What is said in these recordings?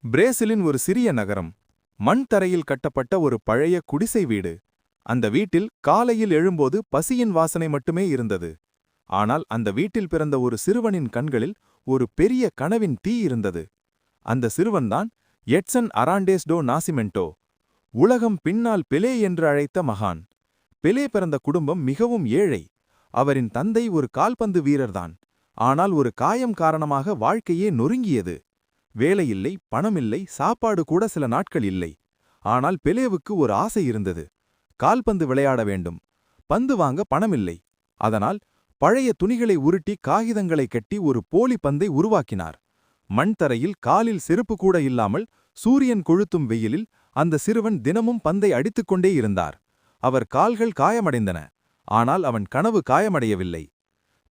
பிரேசிலின் ஒரு சிறிய நகரம். மண் தரையில் கட்டப்பட்ட ஒரு பழைய குடிசை வீடு. அந்த வீட்டில் காலையில் எழும்போது பசியின் வாசனை மட்டுமே இருந்தது. ஆனால் அந்த வீட்டில் பிறந்த ஒரு சிறுவனின் கண்களில் ஒரு பெரிய கனவின் தீ இருந்தது. அந்த சிறுவன்தான் எட்சன் அராண்டேஸ் டோ நாசிமெண்டோ. உலகம் பின்னால் பெலே என்று அழைத்த மகான். பெலே பிறந்த குடும்பம் மிகவும் ஏழை. அவரின் தந்தை ஒரு கால்பந்து வீரர்தான். ஆனால் ஒரு காயம் காரணமாக வாழ்க்கையே நொறுங்கியது. வேலையில்லை, பணமில்லை, சாப்பாடு கூட சில நாட்கள் இல்லை. ஆனால் பெலேவுக்கு ஒரு ஆசை இருந்தது. கால்பந்து விளையாட வேண்டும். பந்து வாங்க பணமில்லை. அதனால் பழைய துணிகளை உருட்டி காகிதங்களை கட்டி ஒரு போலி பந்தை உருவாக்கினார். மண் தரையில் காலில் செருப்பு கூட இல்லாமல் சூரியன் கொளுத்தும் வெயிலில் அந்த சிறுவன் தினமும் பந்தை அடித்துக்கொண்டே இருந்தார். அவர் கால்கள் காயமடைந்தன. ஆனால் அவன் கனவு காயமடையவில்லை.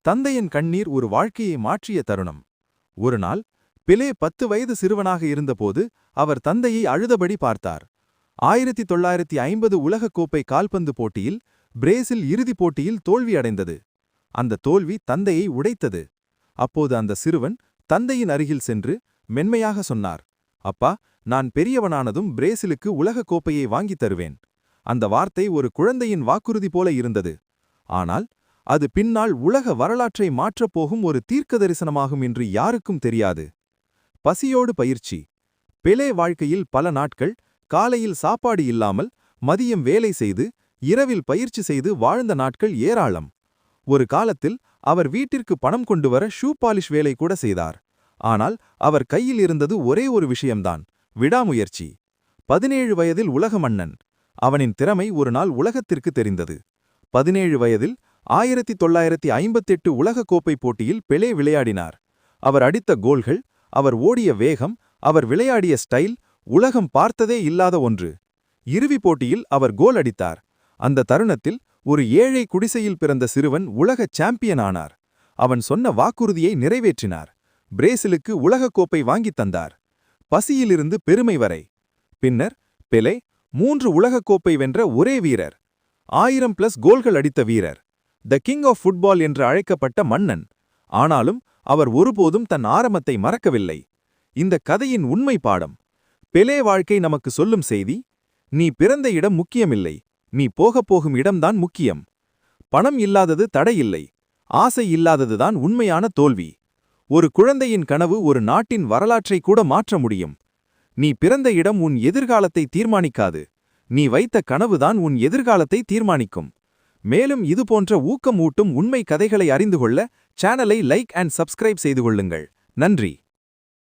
தந்தையின் கண்ணீர் ஒரு வாழ்க்கையை மாற்றிய தருணம். ஒருநாள் பெலே 10 வயது சிறுவனாக இருந்தபோது அவர் தந்தையை அழுதபடி பார்த்தார். 1950 உலகக்கோப்பை கால்பந்து போட்டியில் பிரேசில் இறுதிப் போட்டியில் தோல்வியடைந்தது. அந்த தோல்வி தந்தையை உடைத்தது. அப்போது அந்த சிறுவன் தந்தையின் அருகில் சென்று மென்மையாக சொன்னார், அப்பா, நான் பெரியவனானதும் பிரேசிலுக்கு உலகக்கோப்பையை வாங்கித் தருவேன். அந்த வார்த்தை ஒரு குழந்தையின் வாக்குறுதி போல இருந்தது. ஆனால் அது பின்னால் உலக வரலாற்றை மாற்றப்போகும் ஒரு தீர்க்கதரிசனமாகும் என்று யாருக்கும் தெரியாது. பசியோடு பயிற்சி. பெலே வாழ்க்கையில் பல நாட்கள் காலையில் சாப்பாடு இல்லாமல், மதியம் வேலை செய்து, இரவில் பயிற்சி செய்து வாழ்ந்த நாட்கள் ஏராளம். ஒரு காலத்தில் அவர் வீட்டிற்கு பணம் கொண்டு வர ஷூ பாலிஷ் வேலை கூட செய்தார். ஆனால் அவர் கையில் இருந்தது ஒரே ஒரு விஷயம்தான், விடாமுயற்சி. 17 வயதில் உலக மன்னன். அவனின் திறமை ஒரு நாள் உலகத்திற்கு தெரிந்தது. 17 வயதில் 1958 உலகக்கோப்பை போட்டியில் பெலே விளையாடினார். அவர் அடித்த கோல்கள், அவர் ஓடிய வேகம், அவர் விளையாடிய ஸ்டைல் உலகம் பார்த்ததே இல்லாத ஒன்று. இறுதிப் போட்டியில் அவர் கோல் அடித்தார். அந்த தருணத்தில் ஒரு ஏழை குடிசையில் பிறந்த சிறுவன் உலக சாம்பியன் ஆனார். அவன் சொன்ன வாக்குறுதியை நிறைவேற்றினார். பிரேசிலுக்கு உலகக்கோப்பை வாங்கித் தந்தார். பசியிலிருந்து பெருமை வரை. பின்னர் பெலே 3 உலகக்கோப்பை வென்ற ஒரே வீரர். 1000+ கோல்கள் அடித்த வீரர். த கிங் ஆஃப் ஃபுட்பால் என்று அழைக்கப்பட்ட மன்னன். ஆனாலும் அவர் ஒருபோதும் தன் ஆரம்பத்தை மறக்கவில்லை. இந்த கதையின் உண்மை பாடம். பெலே வாழ்க்கை நமக்கு சொல்லும் செய்தி: நீ பிறந்த இடம் முக்கியமில்லை, நீ போகும் இடம்தான் முக்கியம். பணம் இல்லாதது தடையில்லை, ஆசை இல்லாததுதான் உண்மையான தோல்வி. ஒரு குழந்தையின் கனவு ஒரு நாட்டின் வரலாற்றை கூட மாற்ற முடியும். நீ பிறந்த இடம் உன் எதிர்காலத்தை தீர்மானிக்காது, நீ வைத்த கனவுதான் உன் எதிர்காலத்தை தீர்மானிக்கும். மேலும் இதுபோன்ற ஊக்கம் ஊட்டும் உண்மை கதைகளை அறிந்து கொள்ள சேனலை லைக் அண்ட் சப்ஸ்கிரைப் செய்து கொள்ளுங்கள். நன்றி.